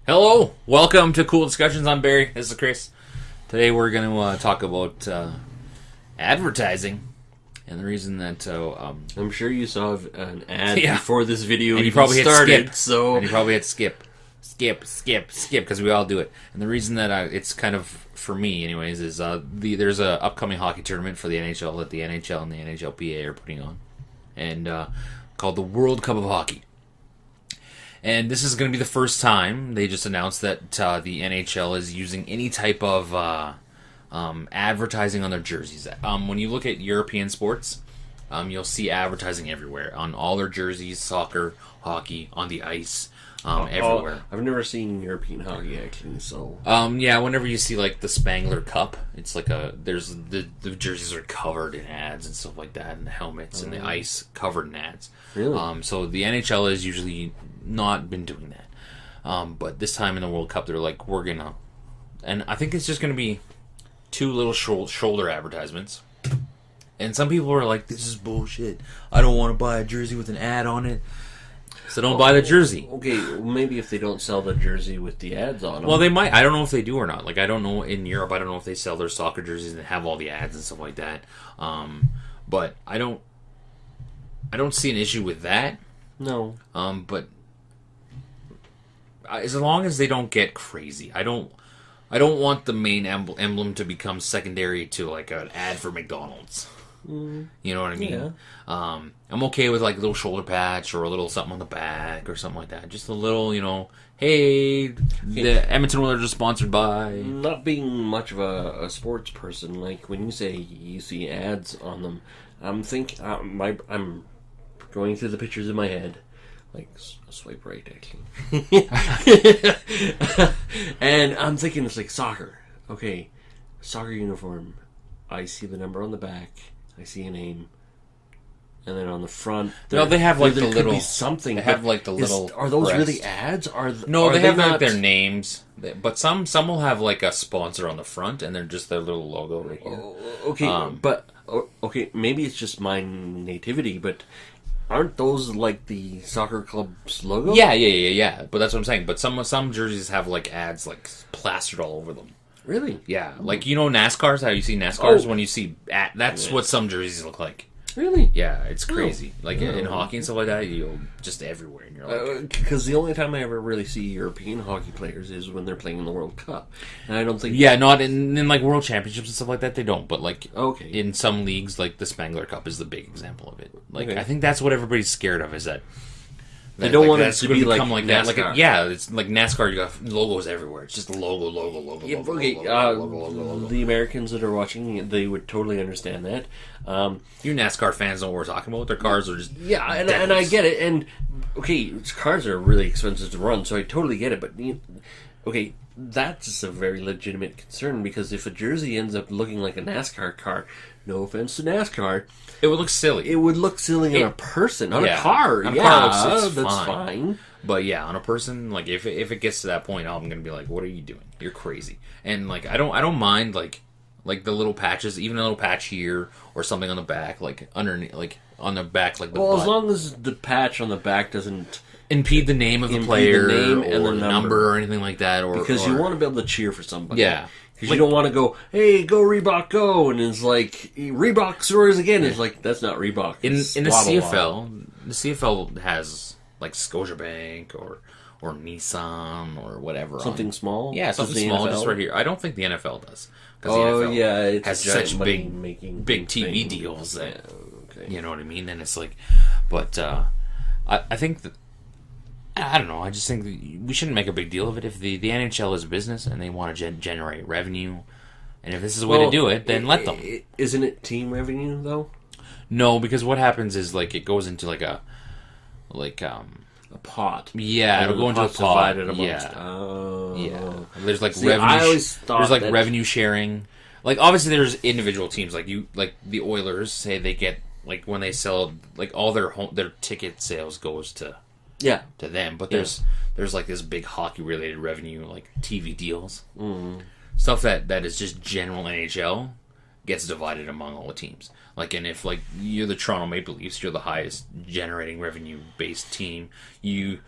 Hello, welcome to Cool Discussions. I'm Barry. This is Chris. Today we're going to talk about advertising, and the reason that I'm sure you saw an ad Yeah. before this video and you even probably hit started. skip, and you probably hit skip, because we all do it. And the reason that it's kind of for me, anyways, is there's a upcoming hockey tournament for the NHL that the NHL and the NHLPA are putting on, and called the World Cup of Hockey. And this is going to be the first time they just announced that the NHL is using any type of advertising on their jerseys. When you look at European sports, you'll see advertising everywhere on all their jerseys, soccer, hockey, on the ice, everywhere. I've never seen European hockey actually, so Yeah, whenever you see like the Spangler Cup, it's like there's the jerseys are covered in ads and stuff like that, and the helmets and the ice covered in ads. Really? So the NHL has usually not been doing that, but this time in the World Cup, they're like, we're gonna, and I think it's just gonna be two little shoulder advertisements. And some people are like, this is bullshit. I don't want to buy a jersey with an ad on it. So don't buy the jersey. Okay, maybe if they don't sell the jersey with the ads on them. Well, they might. I don't know if they do or not. Like, I don't know in Europe. I don't know if they sell their soccer jerseys and have all the ads and stuff like that. But I don't see an issue with that. No. But as long as they don't get crazy, I don't want the main emblem to become secondary to like an ad for McDonald's. You know what I mean? Yeah. I'm okay with like a little shoulder patch or a little something on the back or something like that. Just a little, hey, the Edmonton Oilers are sponsored by. Not being much of a sports person, like when you say you see ads on them, I'm going through the pictures in my head. Like, swipe right, actually. And I'm thinking it's like soccer. Okay, soccer uniform. I see the number on the back. I see a name. And then on the front... No, they have like there the could little... be something. They have like the little... Are those crest. really ads? No, are they have not, like their names. But some will have like a sponsor on the front and they're just their little logo right here. Okay, maybe it's just my nativity, but... Aren't those like the soccer club's logo? Yeah. But that's what I'm saying. But some jerseys have like ads like plastered all over them. Really? Yeah. Like, NASCARs? How you see NASCARs when you see... That's what some jerseys look like. Really? Yeah, it's crazy. Like in hockey and stuff like that, you'll just everywhere. And you're like... Because the only time I ever really see European hockey players is when they're playing in the World Cup. And I don't think... Yeah, not in like World Championships and stuff like that, they don't. But like in some leagues, like the Spangler Cup is the big example of it. Like, I think that's what everybody's scared of, is that... They don't want it to be like that. NASCAR. Like it's like NASCAR. You got logos everywhere. It's just logo. Yeah, okay. The Americans that are watching, they would totally understand that. You NASCAR fans know what we're talking about. Their cars are just and I get it. And okay, cars are really expensive to run, so I totally get it. But okay, that's a very legitimate concern because if a jersey ends up looking like a NASCAR car, no offense to NASCAR, it would look silly. It would look silly on a person, on a car. On a car that's fine. But yeah, on a person, like if it gets to that point, I'm gonna be like, "What are you doing? You're crazy." And like I don't mind like the little patches, even a little patch here or something on the back, like underneath, like on the back, like the butt. As long as the patch on the back doesn't impede the name of the player, name or the number or anything like that, because you want to be able to cheer for somebody. Yeah. Because you don't want to go, hey, go Reebok, go, and it's like Reebok soars again. It's like that's not Reebok. In the blah, CFL, blah, blah. the CFL has like Scotiabank or Nissan or whatever. Something small. Yeah, something small, just right here. I don't think the NFL does. Oh the NFL yeah, it's has such big TV deals that you know what I mean. And it's like, but I think that. I don't know. I just think we shouldn't make a big deal of it. If the NHL is a business and they want to generate revenue, and if this is a way to do it, then let them. Isn't it team revenue though? No, because what happens is like it goes into like a pot. Yeah, it'll go into a pot. Yeah. There's like revenue. I always thought there's like revenue sharing. Like obviously there's individual teams like the Oilers say they get like when they sell like all their ticket sales goes to them, but there's like this big hockey related revenue like TV deals, stuff that is just general NHL gets divided among all the teams. Like, and if like you're the Toronto Maple Leafs, you're the highest generating revenue based team. You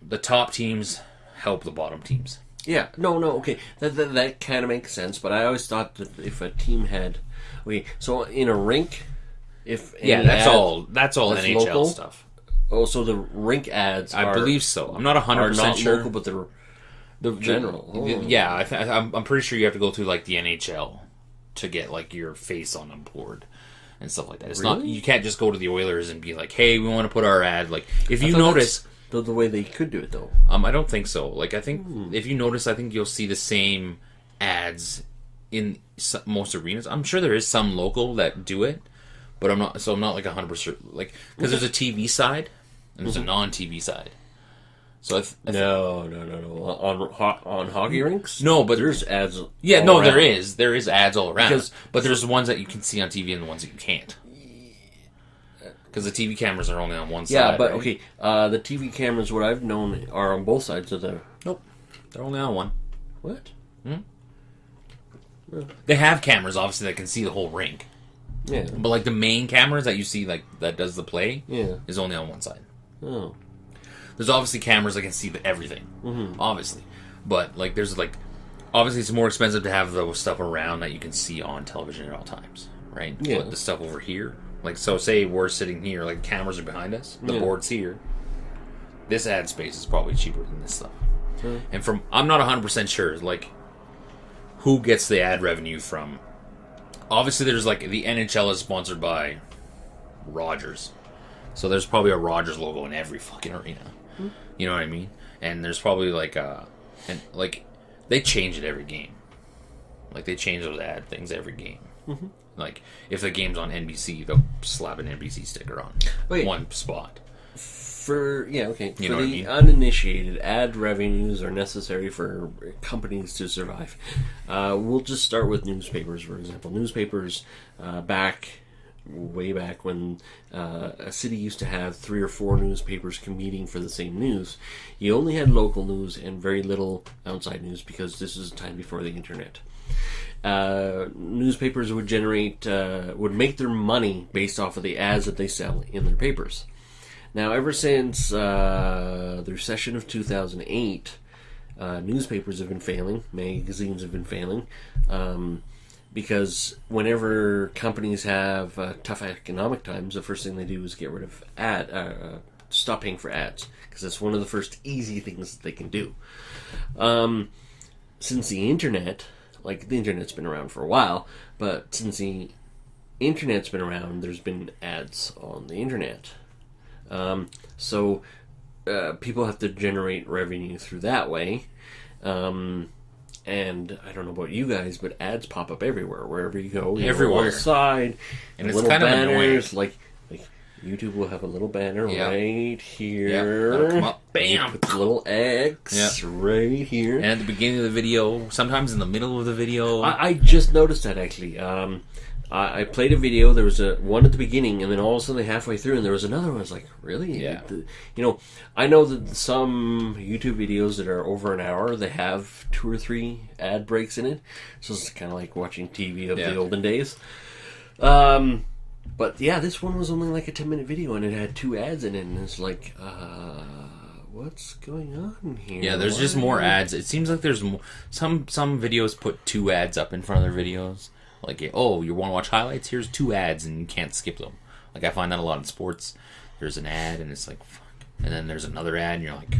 the top teams help the bottom teams. Yeah, no, okay, that kind of makes sense. But I always thought that if a team had, so in a rink, if that's all NHL local stuff. Oh, so the rink ads, I believe so. I'm not 100% sure, local, but they're the general. I'm pretty sure you have to go through like the NHL to get like your face on a board and stuff like that. It's not, you can't just go to the Oilers and be like, hey, we want to put our ad. Like, if you notice, the way they could do it though. I don't think so. Like, I think if you notice, I think you'll see the same ads in most arenas. I'm sure there is some local that do it, but I'm not like 100% like, because there's a TV side and there's a non-TV side. So no. On hockey rinks? No, but there's ads. Yeah, no, around. There is ads all around. But there's the ones that you can see on TV and the ones that you can't. Because the TV cameras are only on one side. Yeah, but right? Okay, the TV cameras, what I've known, are on both sides of the. Nope, they're only on one. What? They have cameras, obviously, that can see the whole rink. Yeah, but like the main cameras that you see, like that does the play, is only on one side. Oh. There's obviously cameras that can see everything, obviously. But, like, there's, like... Obviously, it's more expensive to have those stuff around that you can see on television at all times, right? Yeah. But the stuff over here... Like, so say we're sitting here, like, cameras are behind us, the board's here. This ad space is probably cheaper than this stuff. And from... I'm not 100% sure, like, who gets the ad revenue from... Obviously, there's, like, the NHL is sponsored by Rogers. So there's probably a Rogers logo in every fucking arena. You know what I mean? And there's probably like they change it every game. Like they change those ad things every game. Like if the game's on NBC, they'll slap an NBC sticker on one spot. For the uninitiated, ad revenues are necessary for companies to survive. We'll just start with newspapers, for example. Newspapers way back when a city used to have 3 or 4 newspapers competing for the same news. You only had local news and very little outside news because this is a time before the internet. Newspapers would make their money based off of the ads that they sell in their papers. Now, ever since the recession of 2008, newspapers have been failing, magazines have been failing, because whenever companies have tough economic times, the first thing they do is get rid of stop paying for ads, because that's one of the first easy things that they can do. Since the internet, the internet's been around for a while, but since the internet's been around, there's been ads on the internet. So people have to generate revenue through that way. And I don't know about you guys, but ads pop up everywhere, wherever you go. Everywhere. On the side, and it's kind of annoying. Like YouTube will have a little banner right here. That'll come up. Bam! With the little X right here. And at the beginning of the video, sometimes in the middle of the video. I just noticed that, actually. I played a video, there was one at the beginning, and then all of a sudden halfway through, and there was another one. I was like, really? Yeah. I know that some YouTube videos that are over an hour, they have 2 or 3 ad breaks in it. So it's kind of like watching TV of the olden days. But yeah, this one was only like a 10-minute video, and it had 2 ads in it, and it's like, what's going on here? Yeah, there's just more ads. It seems like there's more. Some videos put 2 ads up in front of their videos. Like, oh, you want to watch highlights? Here's 2 ads, and you can't skip them. Like, I find that a lot in sports. There's an ad, and it's like, fuck. And then there's another ad, and you're like,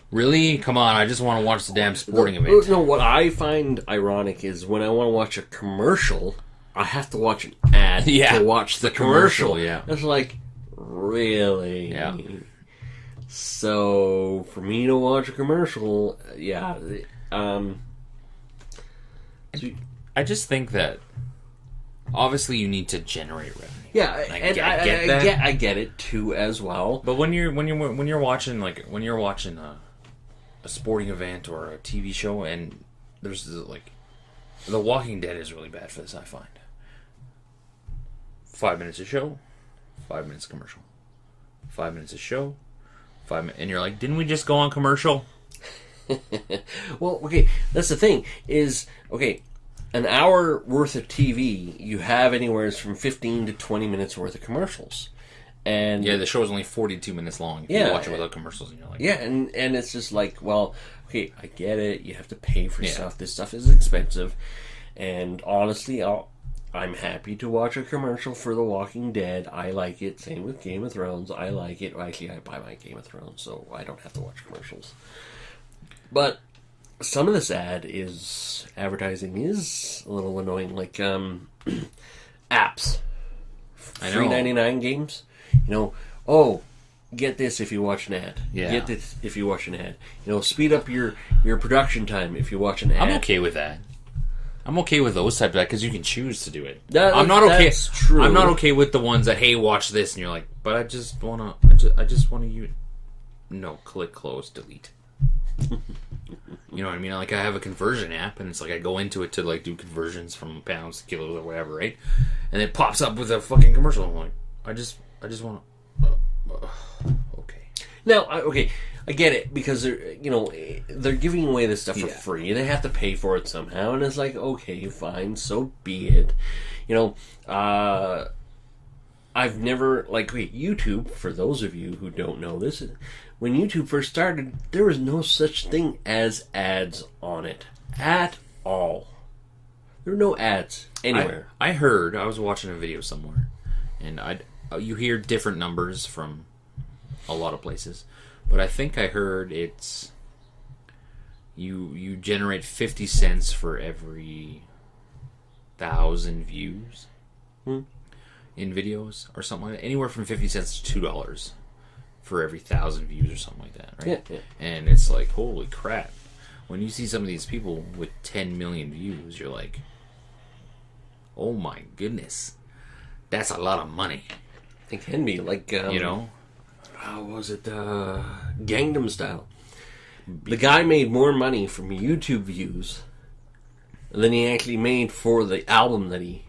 really? Come on, I just want to watch the damn sporting event. No, what I find ironic is when I want to watch a commercial, I have to watch an ad to watch the commercial. Yeah. It's like, really? Yeah. So, for me to watch a commercial, I just think that obviously you need to generate revenue. Yeah, I get it too as well. But when you're watching a sporting event or a TV show, and there's The Walking Dead is really bad for this. I find 5 minutes a show, 5 minutes commercial, 5 minutes a show, 5 minutes, and you're like, didn't we just go on commercial? Well, okay, that's the thing is an hour worth of TV, you have anywhere from 15 to 20 minutes worth of commercials. And the show is only 42 minutes long. If you watch it without commercials, and you're like, and it's just like, well, okay, I get it. You have to pay for stuff. This stuff is expensive, and honestly, I'm happy to watch a commercial for The Walking Dead. I like it. Same with Game of Thrones. I like it. Actually, I buy my Game of Thrones, so I don't have to watch commercials. But some of this advertising is a little annoying. Like apps, $3.99 games. Get this if you watch an ad. Yeah. Get this if you watch an ad. Speed up your production time if you watch an ad. I'm okay with that. I'm okay with those types of that because you can choose to do it. I'm not okay. That's true. I'm not okay with the ones that, hey, watch this, and you're like, but I just wanna use. No, click, close, delete. You know what I mean? Like, I have a conversion app, and it's like I go into it to like do conversions from pounds to kilos or whatever, right? And it pops up with a fucking commercial. I'm like, I just want to. Okay. Now, I get it because they're giving away this stuff for free. They have to pay for it somehow, and it's like, okay, fine, so be it. I've never YouTube. For those of you who don't know this, when YouTube first started, there was no such thing as ads on it at all. There were no ads anywhere. I was watching a video somewhere, and you hear different numbers from a lot of places, but I think I heard it's you generate 50 cents for every 1,000 views in videos or something like that. Anywhere from 50 cents to $2 for every 1,000 views or something like that, right? Yeah. And it's like, holy crap. When you see some of these people with 10 million views, you're like, oh my goodness, that's a lot of money. It can be like, how was it? Gangnam Style. The guy made more money from YouTube views than he actually made for the album that he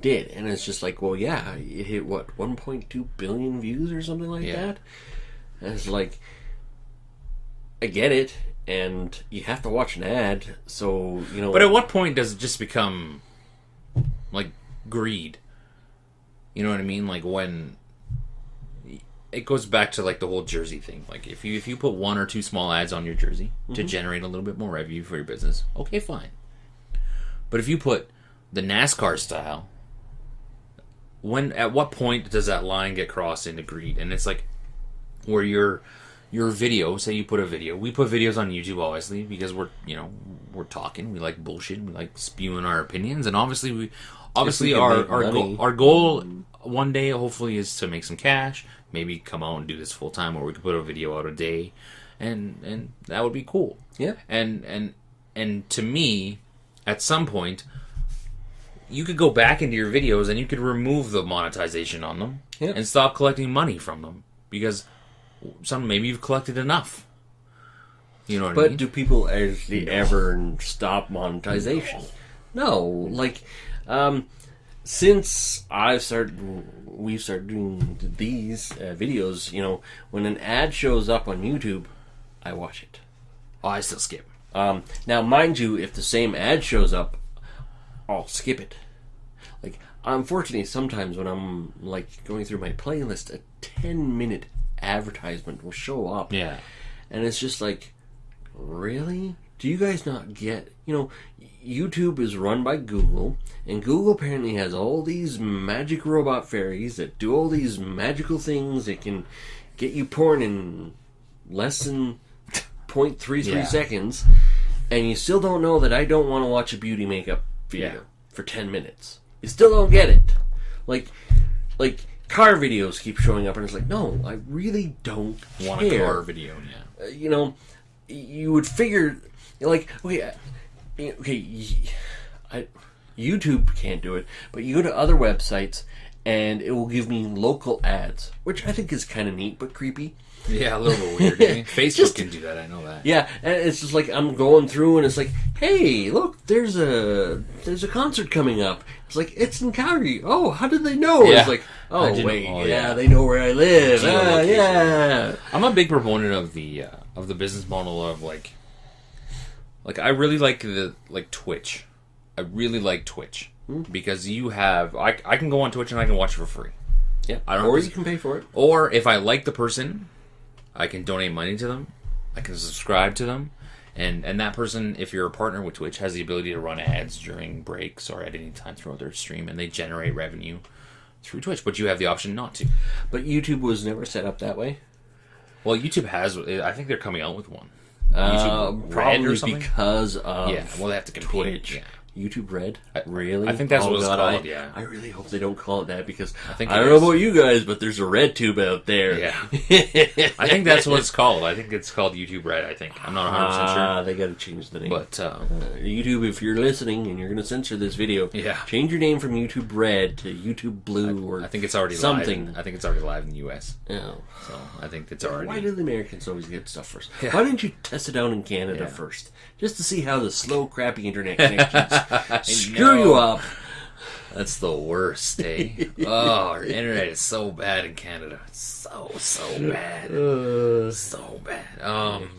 did. And it's just like, well, yeah, it hit, 1.2 billion views or something like that? And it's like, I get it, and you have to watch an ad, so, But at what point does it just become, like, greed? You know what I mean? Like, when it goes back to like the whole jersey thing. Like, if you put one or two small ads on your jersey to generate a little bit more revenue for your business, okay, fine. But if you put the NASCAR style, at what point does that line get crossed into greed? And it's like where your video, say you put a video, we put videos on YouTube obviously because we're talking, we like bullshit, we like spewing our opinions, and obviously our goal one day hopefully is to make some cash, maybe come out and do this full time, or we could put a video out a day, and that would be cool. Yeah. And to me, at some point, you could go back into your videos and you could remove the monetization on them and stop collecting money from them because maybe you've collected enough. You know what I mean? But do people actually ever stop monetization? No. Like, since we've started doing these videos, when an ad shows up on YouTube, I watch it. Oh, I still skip. Now, mind you, if the same ad shows up, I'll skip it. Like, unfortunately, sometimes when I'm like going through my playlist, a 10-minute advertisement will show up. Yeah. And it's just like, really? Do you guys not get... YouTube is run by Google, and Google apparently has all these magic robot fairies that do all these magical things that can get you porn in less than 0.33 seconds, and you still don't know that I don't want to watch a beauty makeup video for 10 minutes. You still don't get it. Like car videos keep showing up, and it's like, no, I really don't want care. A car video, you would figure, like, YouTube can't do it, but you go to other websites, and it will give me local ads, which I think is kind of neat, but creepy. Yeah, a little bit weird. I mean, Facebook can do that, I know that. Yeah, and it's just like I'm going through and it's like, hey, look, there's a concert coming up. It's like, it's in Calgary. Oh, how did they know? Yeah. It's like, they know where I live. Yeah. I'm a big proponent of the business model of like I really like Twitch. I really like Twitch because you have I can go on Twitch and I can watch it for free. Yeah. Or you can pay for it. Or if I like the person, I can donate money to them. I can subscribe to them. And that person, if you're a partner with Twitch, has the ability to run ads during breaks or at any time throughout their stream, and they generate revenue through Twitch. But you have the option not to. But YouTube was never set up that way. Well, YouTube has. I think they're coming out with one. YouTube Red or something? Because of well, they have to compete. Twitch. Yeah. YouTube Red? Really? I think that's what it's called, yeah. I really hope they don't call it that because I don't know about you guys, but there's a red tube out there. Yeah. I think that's what it's called. I think it's called YouTube Red, I think. I'm not 100% sure. They got to change the name. But YouTube, if you're listening and you're going to censor this video, change your name from YouTube Red to YouTube Blue I think it's already something. Live. I think it's already live in the US. Oh. So I think it's already... Why do the Americans always get stuff first? Yeah. Why didn't you test it out in Canada first? Just to see how the slow, crappy internet connections screw you up. That's the worst, eh? Oh, our internet is so bad in Canada. So bad. So bad.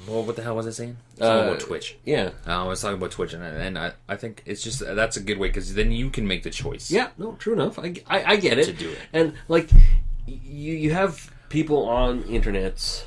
Well, what the hell was I saying? About Twitch. Yeah. I was talking about Twitch, and I think it's just, that's a good way, because then you can make the choice. Yeah, no, true enough. I get it. To do it. And, like, you have people on internets,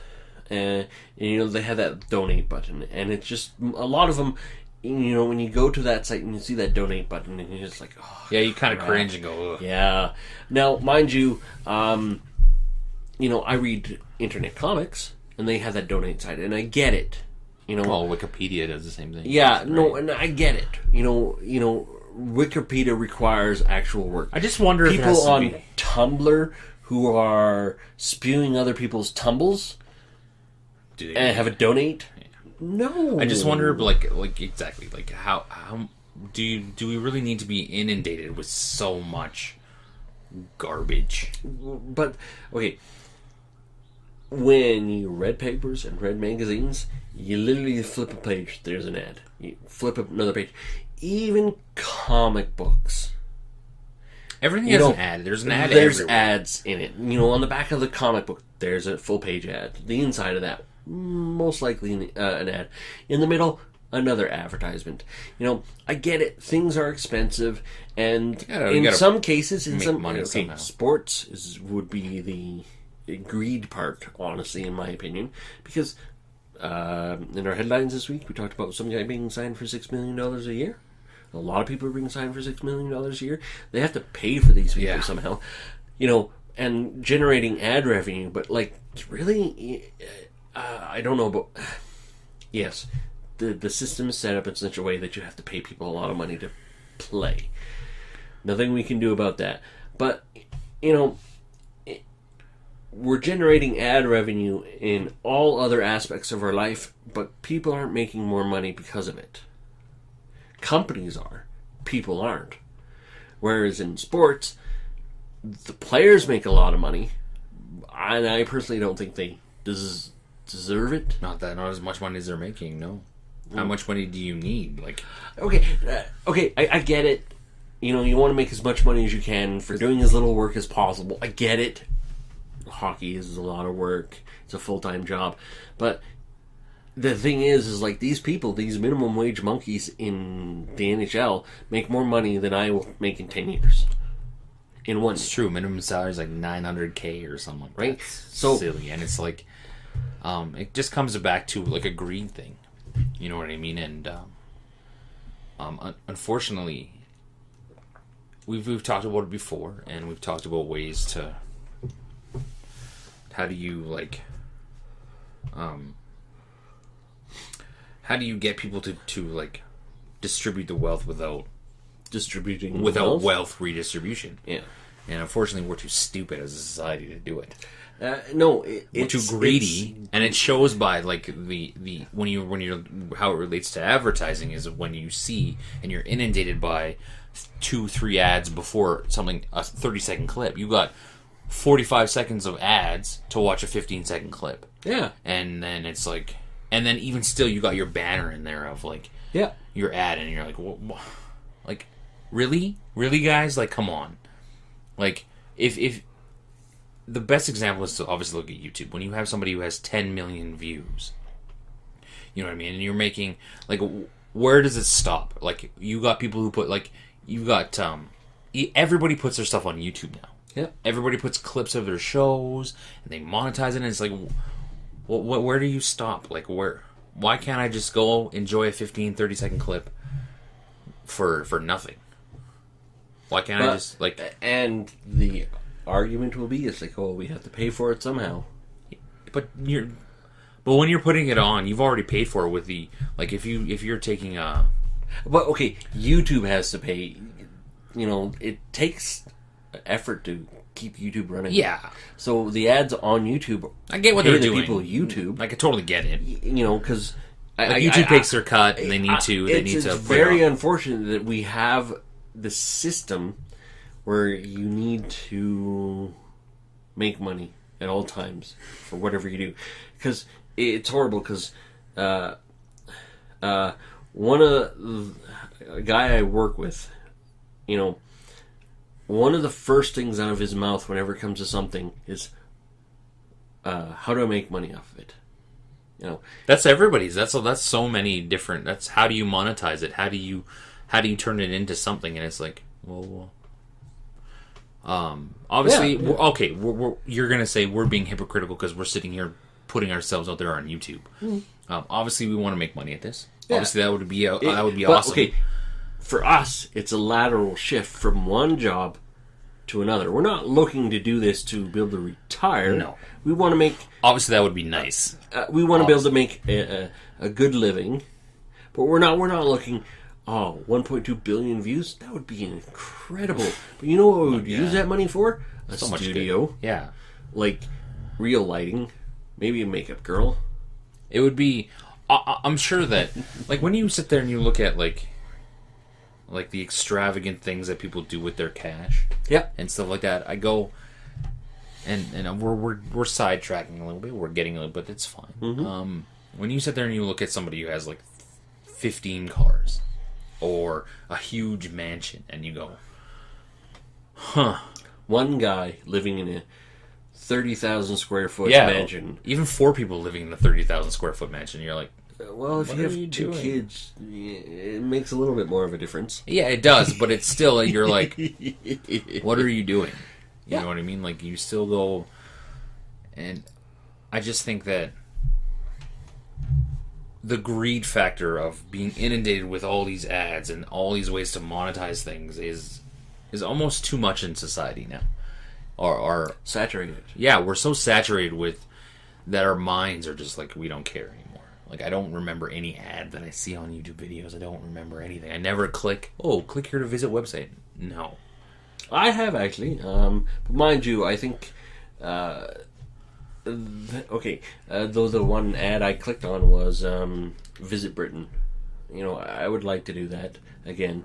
and, you know, they have that donate button, and it's just, a lot of them, you know, when you go to that site and you see that donate button, and you're just like, oh, yeah, you kind of cringe and go, ugh. Yeah. Now, mind you, you know, I read internet comics, and they have that donate site, and I get it. You know, well, Wikipedia does the same thing. Yeah, no, and I get it. You know, Wikipedia requires actual work. I just wonder if people on Tumblr who are spewing other people's tumbles and have a donate. No, I just wonder, like exactly, like how do we really need to be inundated with so much garbage? But okay, when you read papers and read magazines, you literally flip a page, there's an ad. You flip another page. Even comic books, everything has an ad. There's an ad. There's everywhere. Ads in it. You know, on the back of the comic book, there's a full page ad. The inside of that, most likely an ad. In the middle, another advertisement. You know, I get it. Things are expensive, and in some cases, in some money sports would be the greed part. Honestly, in my opinion, because in our headlines this week, we talked about some guy being signed for $6 million a year. A lot of people are being signed for $6 million a year. They have to pay for these people somehow, you know, and generating ad revenue. But like, really, I don't know. But yes, the system is set up in such a way that you have to pay people a lot of money to play. Nothing we can do about that. But you know, we're generating ad revenue in all other aspects of our life, but people aren't making more money because of it. Companies are. People aren't. Whereas in sports, the players make a lot of money, and I personally don't think they deserve it. Not as much money as they're making, no. How much money do you need? Like, okay, I get it. You know, you want to make as much money as you can for doing as little work as possible. I get it. Hockey is a lot of work. It's a full-time job. But the thing is like these people, these minimum wage monkeys in the NHL make more money than I will make in 10 years. In one. It's true. Minimum salary is like $900K or something like that. Right? So silly. And it's like, it just comes back to like a greed thing. You know what I mean? And unfortunately, we've talked about it before, and we've talked about ways to, how do you get people to like distribute the wealth without wealth redistribution? Yeah, and unfortunately, we're too stupid as a society to do it. No, we're too greedy, and it shows by like the when you're how it relates to advertising is when you see and you're inundated by 2-3 ads before something, a 30-second clip. You got 45 seconds of ads to watch a 15-second clip. Yeah. And then it's like, and then even still you got your banner in there of like, your ad, and you're like, what? Like, really guys, like, come on. Like, if the best example is to obviously look at YouTube. When you have somebody who has 10 million views, you know what I mean, and you're making, like, where does it stop? Like, you got people who put, like, you got everybody puts their stuff on YouTube now. Yep. Everybody puts clips of their shows and they monetize it, and it's like, where do you stop? Like, why can't I just go enjoy a 15, 30-second clip for nothing? Why can't I just, like... And the argument will be, it's like, oh, we have to pay for it somehow. But when you're putting it on, you've already paid for it with the... Like, if you're taking a... But, okay, YouTube has to pay. You know, it takes effort to keep YouTube running. Yeah. So the ads on YouTube... I get what they're doing. People YouTube. I could totally get it. You know, because... YouTube takes their cut, and they need to... It's very unfortunate that we have the system where you need to make money at all times for whatever you do. Because it's horrible, because one of a guy I work with, you know, one of the first things out of his mouth whenever it comes to something is, how do I make money off of it? You know, that's everybody's. That's so many different. That's how do you monetize it? How do you turn it into something? And it's like, well, obviously, okay. You're gonna say we're being hypocritical because we're sitting here putting ourselves out there on YouTube. Mm-hmm. Obviously, we want to make money at this. Yeah. Obviously, that would be awesome. Okay, for us, it's a lateral shift from one job to another. We're not looking to do this to be able to retire. No. We want to make... Obviously, that would be nice. We want to be able to make a good living. But we're not looking... 1.2 billion views? That would be incredible. But you know what we would use that money for? A studio. Yeah. Like, real lighting. Maybe a makeup girl. It would be... I'm sure that... Like, when you sit there and you look at, like the extravagant things that people do with their cash, and stuff like that. I go, and we're sidetracking a little bit. We're getting a little, but it's fine. Mm-hmm. When you sit there and you look at somebody who has like 15 cars or a huge mansion, and you go, huh? One guy living in a 30,000 square foot mansion. Even 4 people living in a 30,000 square foot mansion. You're like, well, if you have 2 kids, it makes a little bit more of a difference. Yeah, it does, but it's still, you're like, what are you doing? You know what I mean? Like, you still go, and I just think that the greed factor of being inundated with all these ads and all these ways to monetize things is almost too much in society now. Or saturated. Yeah, we're so saturated with that our minds are just like, we don't care anymore. Like, I don't remember any ad that I see on YouTube videos. I don't remember anything. I never click here to visit website. No. I have, actually. But mind you, I think... though the one ad I clicked on was Visit Britain. You know, I would like to do that again.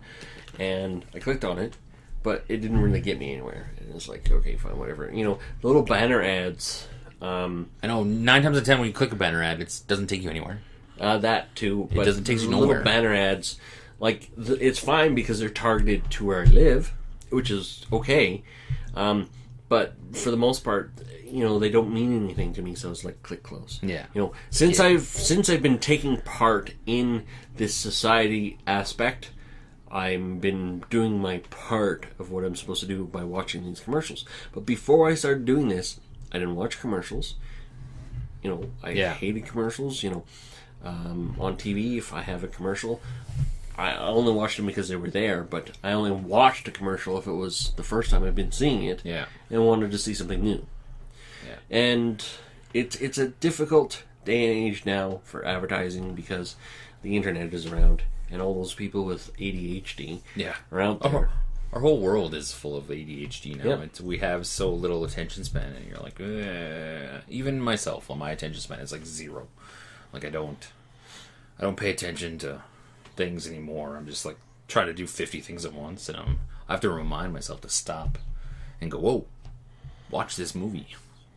And I clicked on it, but it didn't really get me anywhere. And it's like, okay, fine, whatever. You know, the little banner ads... I know 9 times out of 10 when you click a banner ad, it doesn't take you anywhere. That too. But it doesn't take you nowhere. Little banner ads, like, it's fine because they're targeted to where I live, which is okay. But for the most part, you know, they don't mean anything to me, so it's like click close. Yeah. You know, since I've been taking part in this society aspect, I've been doing my part of what I'm supposed to do by watching these commercials. But before I started doing this, I didn't watch commercials. You know, I hated commercials. You know, on TV, if I have a commercial, I only watched them because they were there. But I only watched a commercial if it was the first time I've been seeing it, and wanted to see something new. Yeah. And it's a difficult day and age now for advertising because the internet is around, and all those people with ADHD are out there. Our whole world is full of ADHD now. Yep. We have so little attention span, and you're like, even myself, my attention span is like 0. Like, I don't pay attention to things anymore. I'm just like trying to do 50 things at once, and I have to remind myself to stop and go, whoa, watch this movie.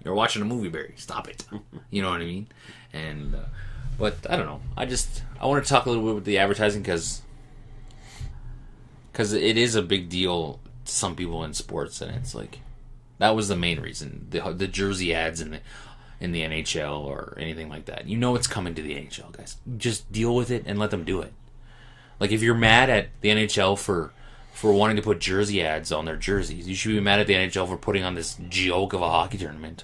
You're watching a movie, Barry. Stop it. You know what I mean? And but I don't know. I want to talk a little bit with the advertising because it is a big deal to some people in sports, and it's like that was the main reason. The jersey ads in the NHL or anything like that. You know it's coming to the NHL, guys. Just deal with it and let them do it. Like, if you're mad at the NHL for for wanting to put jersey ads on their jerseys. You should be mad at the NHL for putting on this joke of a hockey tournament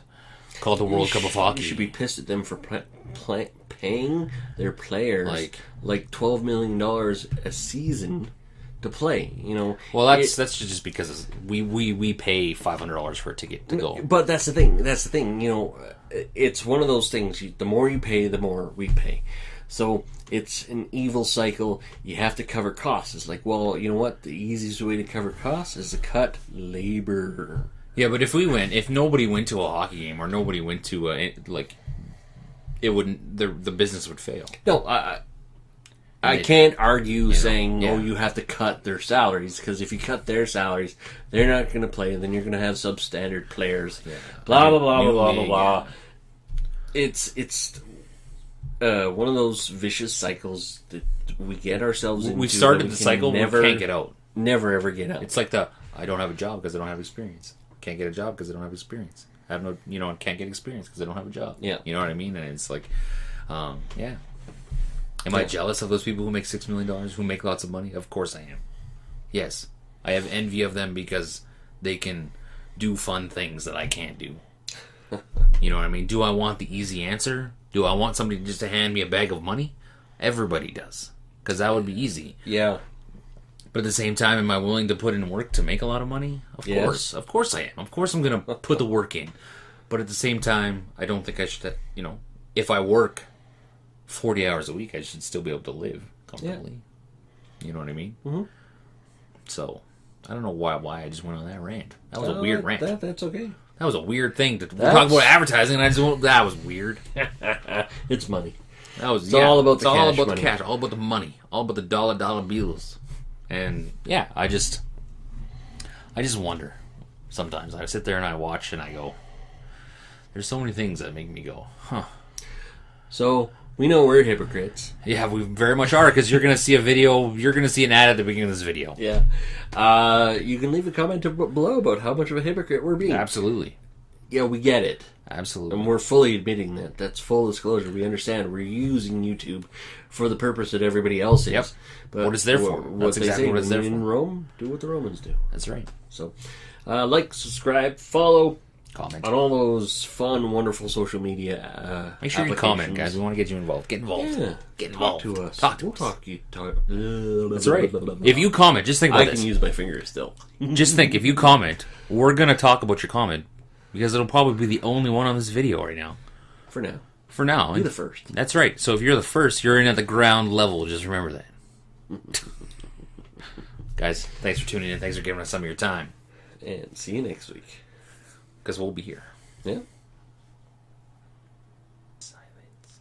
called the World Cup of Hockey. You should be pissed at them for paying their players like $12 million a season to play. You know, well, that's just because we pay $500 for a ticket to go. But that's the thing. You know, it's one of those things. The more you pay, the more we pay. So it's an evil cycle. You have to cover costs. It's like, well, you know what? The easiest way to cover costs is to cut labor. Yeah, but if nobody went to a hockey game or nobody went to it wouldn't. The business would fail. No, I can't argue saying, oh, you have to cut their salaries, because if you cut their salaries, they're not going to play, and then you're going to have substandard players. Yeah. Blah blah blah blah blah blah. It's one of those vicious cycles that we get ourselves into. We started the cycle, we can't get out. Never ever get out. It's like I don't have a job because I don't have experience. Can't get a job because I don't have experience. I have I can't get experience because I don't have a job. Yeah. You know what I mean? And it's like, yeah. Am I jealous of those people who make $6 million, who make lots of money? Of course I am. Yes. I have envy of them because they can do fun things that I can't do. You know what I mean? Do I want the easy answer? Do I want somebody just to hand me a bag of money? Everybody does. Because that would be easy. Yeah. But at the same time, am I willing to put in work to make a lot of money? Of course. Of course I am. Of course I'm going to put the work in. But at the same time, I don't think I should, if I work 40 hours a week, I should still be able to live comfortably. Yeah. You know what I mean? Mm-hmm. So, I don't know why I just went on that rant. That was a weird rant. That's okay. That was a weird thing to talk about advertising, and that was weird. It's money. It's all about the cash. All about the cash. All about the money. All about the dollar bills. And yeah, I just wonder. Sometimes I sit there and I watch and I go, there's so many things that make me go, huh. So we know we're hypocrites. Yeah, we very much are, because you're going to see a video. You're going to see an ad at the beginning of this video. Yeah. You can leave a comment below about how much of a hypocrite we're being. Absolutely. Yeah, we get it. Absolutely. And we're fully admitting that. That's full disclosure. We understand we're using YouTube for the purpose that everybody else is. Yep. But what it's there for. That's exactly what it's there for. In Rome, do what the Romans do. That's right. So, like, subscribe, follow, comment on all those fun, wonderful social media. Make sure you comment, guys. We want to get you involved. Get involved. Yeah. Get involved. Talk to us. We'll talk. That's right. If you comment, just think about this. I can use my fingers still. Just think, if you comment, we're going to talk about your comment, because it'll probably be the only one on this video right now. For now. For now. You're the first. That's right. So if you're the first, you're in at the ground level. Just remember that. Guys, thanks for tuning in. Thanks for giving us some of your time. And see you next week. Because we'll be here. Yeah. Silence.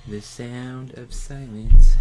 The sound of silence.